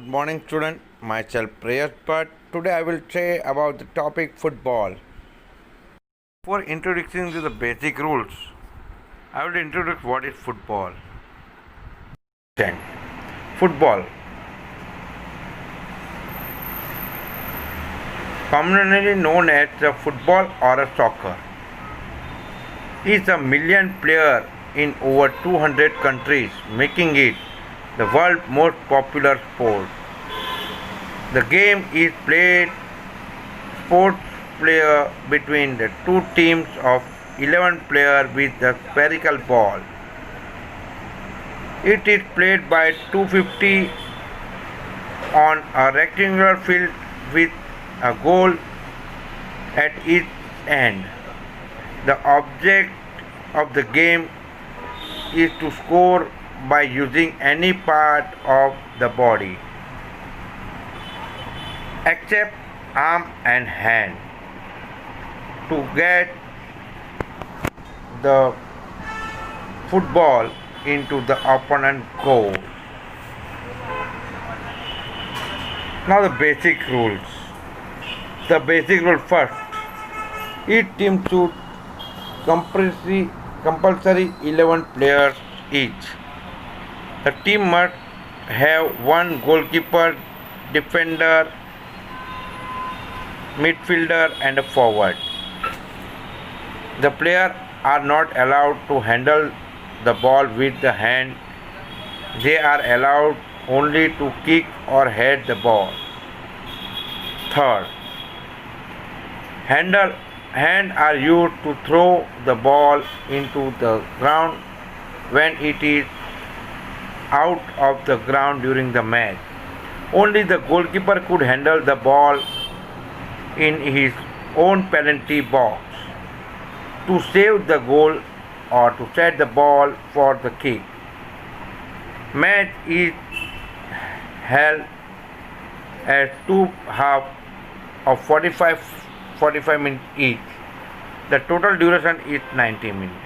Good morning, student. Myself Prayas, but today I will say about the topic football. Before introducing to the basic rules, I will introduce what is football. Then, football, commonly known as the football or a soccer, is a million player in over 200 countries, making it the world's most popular sport. The game is played sports player between the two teams of 11 players with the spherical ball. It is played by 250 on a rectangular field with a goal at each end. The object of the game is to score by using any part of the body except arm and hand to get the football into the opponent goal. Now the basic rules. The basic rule first. Each team should compulsory 11 players each. The team must have one goalkeeper, defender, midfielder and a forward. The players are not allowed to handle the ball with the hand. They are allowed only to kick or head the ball. Third, hand are used to throw the ball into the ground when it is out of the ground during the match. Only the goalkeeper could handle the ball in his own penalty box to save the goal or to set the ball for the kick. Match is held as two halves of 45 minutes each. The total duration is 90 minutes.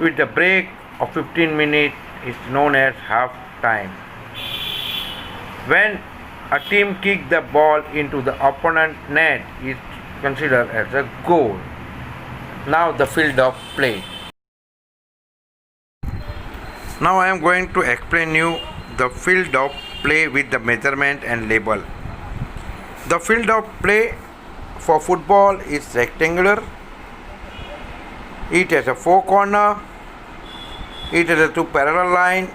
With the break of 15 minutes is known as half time. When a team kicks the ball into the opponent net is considered as a goal. Now the field of play. Now I am going to explain you the field of play with the measurement and label. The field of play for football is rectangular. It has a four corner. It has a two parallel line.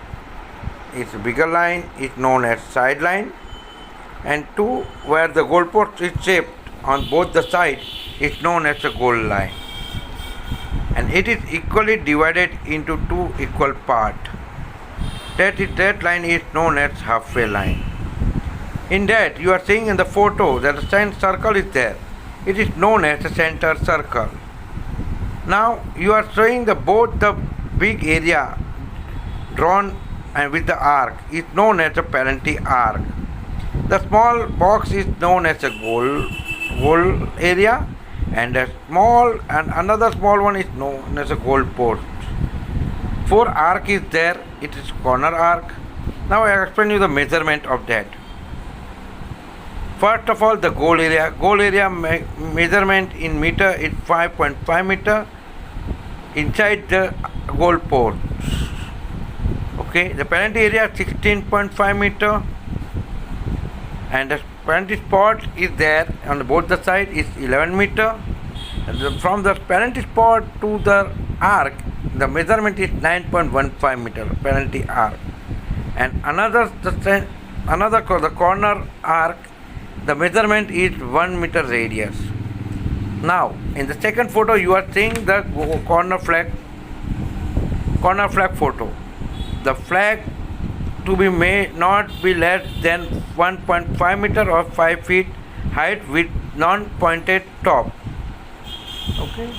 Its bigger line is known as sideline, and two where the goalpost is shaped on both the sides is known as the goal line, and it is equally divided into two equal parts. That line is known as halfway line. In that you are seeing in the photo that a center circle is there. It is known as the center circle. Now you are showing both the big area drawn and with the arc is known as a penalty arc. The small box is known as a goal area, and another small one is known as a goal post. Four arc is there. It is corner arc. Now I explain you the measurement of that. First of all, the goal area. Goal area measurement in meter is 5.5 meter inside the goal post. Okay, the penalty area 16.5 meter, and the penalty spot is there on both the sides is 11 meter. From the penalty spot to the arc, the measurement is 9.15 meter penalty arc, and the corner arc, the measurement is 1 meter radius. Now in the second photo you are seeing the corner flag photo. The flag to be may not be less than 1.5 meter or 5 feet height with non-pointed top. Okay.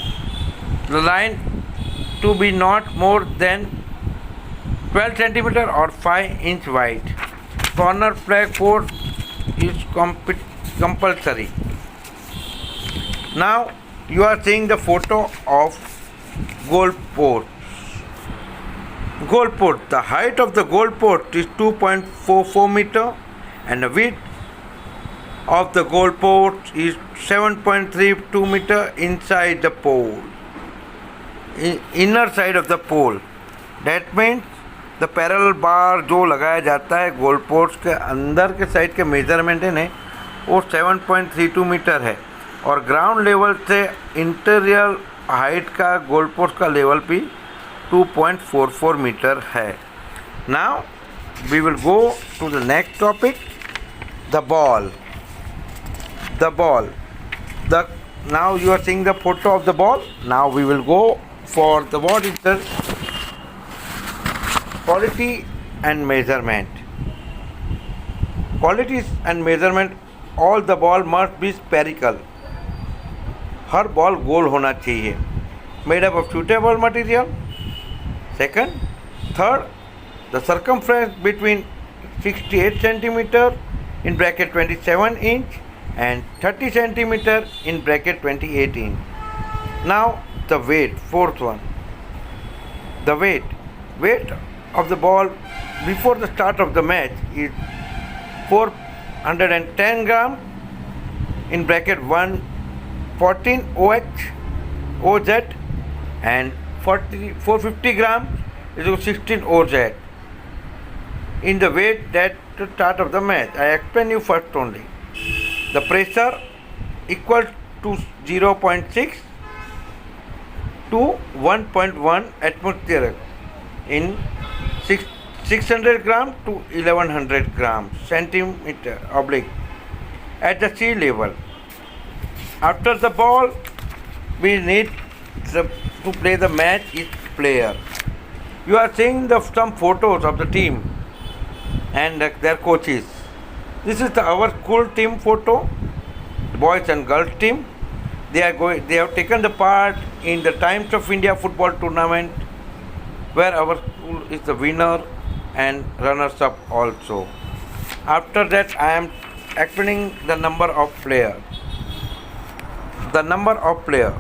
The line to be not more than 12 centimeter or 5 inch wide. Corner flag post is compulsory. Now you are seeing the photo of goal post. Goal post. The height of the goal post is 2.44 meter and the width of the goal post is 7.32 meter inside the pole, inner side of the pole. That means the parallel bar जो लगाया जाता है goal post के अंदर के side के measurement है वो 7.32 मीटर है और ग्राउंड लेवल से इंटीरियर हाइट का गोल पोस्ट का लेवल भी 2.44 मीटर है. Now we will go to the next topic, the ball. Now you are seeing the photo of the ball. Now we will go for the what is the quality and measurement. Qualities and measurement. All the ball must be spherical. हर ball गोल होना चाहिए. Made up of suitable material. Second, third, the circumference between 68 centimeter in bracket 27 inch and 30 centimeter in bracket 28 inch. Now the weight, fourth one. The weight of the ball before the start of the match is 410 gram in bracket 114 OZ and 450 gram is 16 OZ in the weight that to start of the match. I explain you first only. The pressure equal to 0.6 to 1.1 atmosphere in 600 gram to 1100 gram centimeter oblique at the sea level. After the ball, we need to play the match each player. You are seeing some photos of the team and their coaches. This is our school team photo, boys and girls team. They have taken the part in the Times of India football tournament, where our school is the winner and runners up also. After that, I am explaining the number of players. The number of players.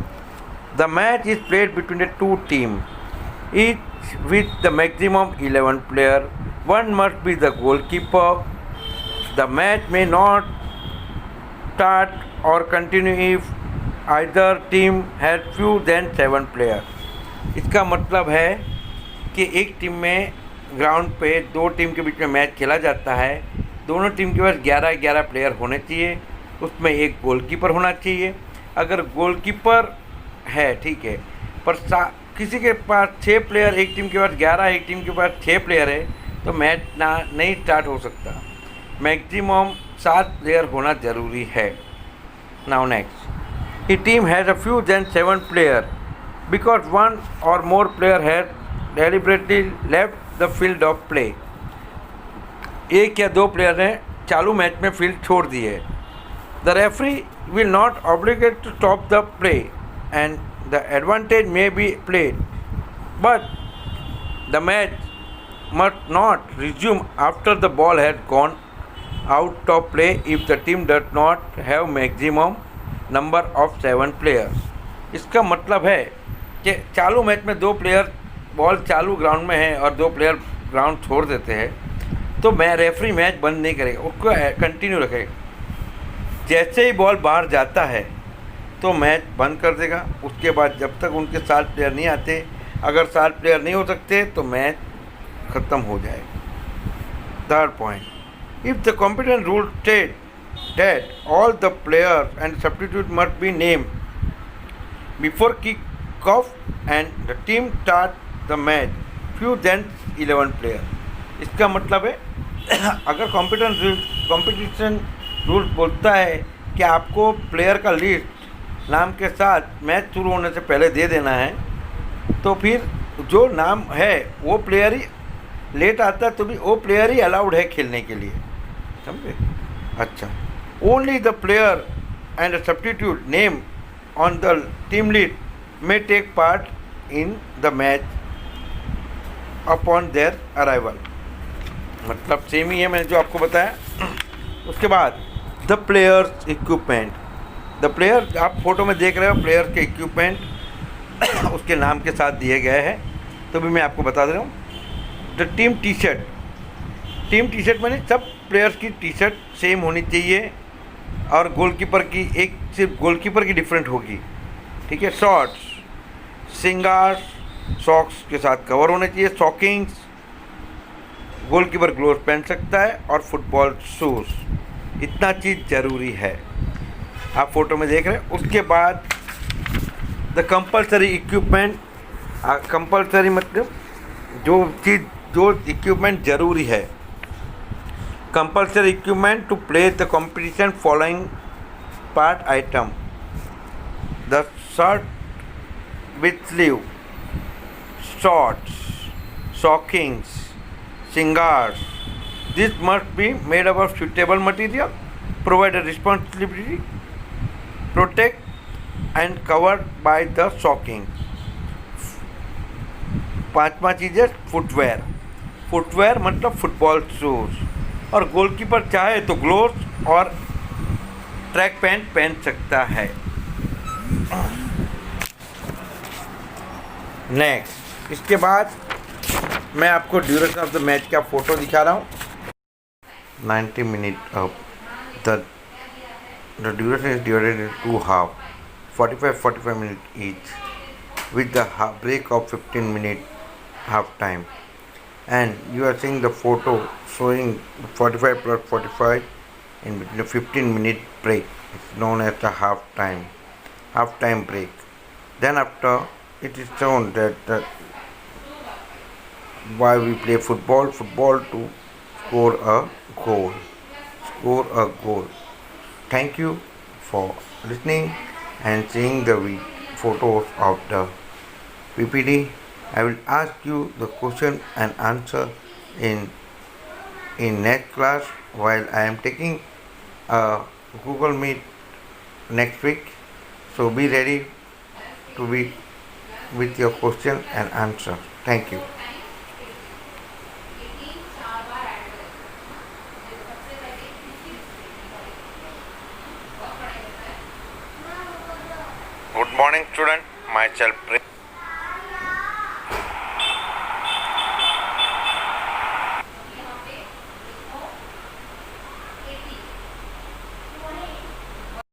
The match is played between the two teams, each with the maximum 11 players. One must be the goalkeeper. The match may not start or continue if either team has fewer than 7 players. इसका मतलब है कि एक team में ground पे दो team के बीच में मैच खेला जाता है. दोनों टीम के पास 11-11 प्लेयर होने चाहिए. उसमें एक गोलकीपर होना चाहिए. अगर गोलकीपर है ठीक है, पर किसी के पास 6 प्लेयर, एक टीम के पास 11, एक टीम के पास 6 प्लेयर है, तो मैच नहीं स्टार्ट हो सकता. मैक्सिमम 7 प्लेयर होना ज़रूरी है. Now next, a team has a few than 7 player because one और more player has deliberately left the field of play. एक या दो प्लेयर ने चालू मैच में फील्ड छोड़ दी है. The referee will not obligate to stop the play and the advantage may be played, but the match must not resume after the ball has gone out of play if the team does not have maximum number of 7 players. इसका मतलब है कि चालू match में 2 player ball चालू ground में है और 2 प्लेयर ग्राउंड छोड़ देते हैं, तो रेफरी मैच बंद नहीं करेगा, उसको कंटिन्यू रखेगा. जैसे ही बॉल बाहर जाता है तो मैच बंद कर देगा. उसके बाद जब तक उनके 7 प्लेयर नहीं आते, अगर 7 प्लेयर नहीं हो सकते तो मैच ख़त्म हो जाएगा. Third point, if the competent rule state that all the players and substitute must be name before kick off and the team start the match few then 11 player. इसका मतलब है अगर कॉम्पिटिशन रूल बोलता है कि आपको प्लेयर का list नाम के साथ मैच शुरू होने से पहले दे देना है, तो फिर जो नाम है वो प्लेयर ही लेट आता है तो भी वो प्लेयर ही अलाउड है खेलने के लिए. समझे? अच्छा, only the player and substitute name on the team list may take part in the match upon their arrival. मतलब सेम ही है मैंने जो आपको बताया. उसके बाद the players equipment. The player, आप फोटो में देख रहे हो प्लेयर के इक्विपमेंट उसके नाम के साथ दिए गए हैं, तो भी मैं आपको बता दे रहा हूँ. द टीम टी शर्ट मैंने सब प्लेयर्स की टी शर्ट सेम होनी चाहिए और गोलकीपर की एक सिर्फ गोलकीपर की डिफरेंट होगी, ठीक है। शॉर्ट्स सिंगार्स सॉक्स के साथ कवर होने चाहिए, सॉकिंग्स गोलकीपर ग्लोव्स पहन सकता है और फुटबॉल शूज़, इतना चीज़ ज़रूरी है। आप फोटो में देख रहे हैं। उसके बाद द कंपलसरी इक्विपमेंट, कंपलसरी मतलब जो इक्विपमेंट ज़रूरी है। Compulsory equipment to play the competition following part item, the shirt with sleeve, shorts, stockings, cigars. This must be made up of suitable material, provide a responsibility, protect and covered by the stocking. पांचवा चीज़ है footwear. Footwear मतलब football shoes, और goalkeeper चाहे तो gloves और track pant पहन सकता है। नेक्स्ट, इसके बाद मैं आपको ड्यूरेशन ऑफ द मैच का फ़ोटो दिखा रहा हूँ। 90 minute of the duration is divided into half, 45 minute each, with the break of 15 minute half time, and you are seeing the photo showing 45 plus 45 in between a 15-minute break. It's known as the half time break. Then after it is shown that why we play football to score a goal. Thank you for listening and seeing the photos of the PPT. I will ask you the question and answer in next class while I am taking a Google Meet next week. So be ready to be with your question and answer. Thank you. Good morning, student. Myself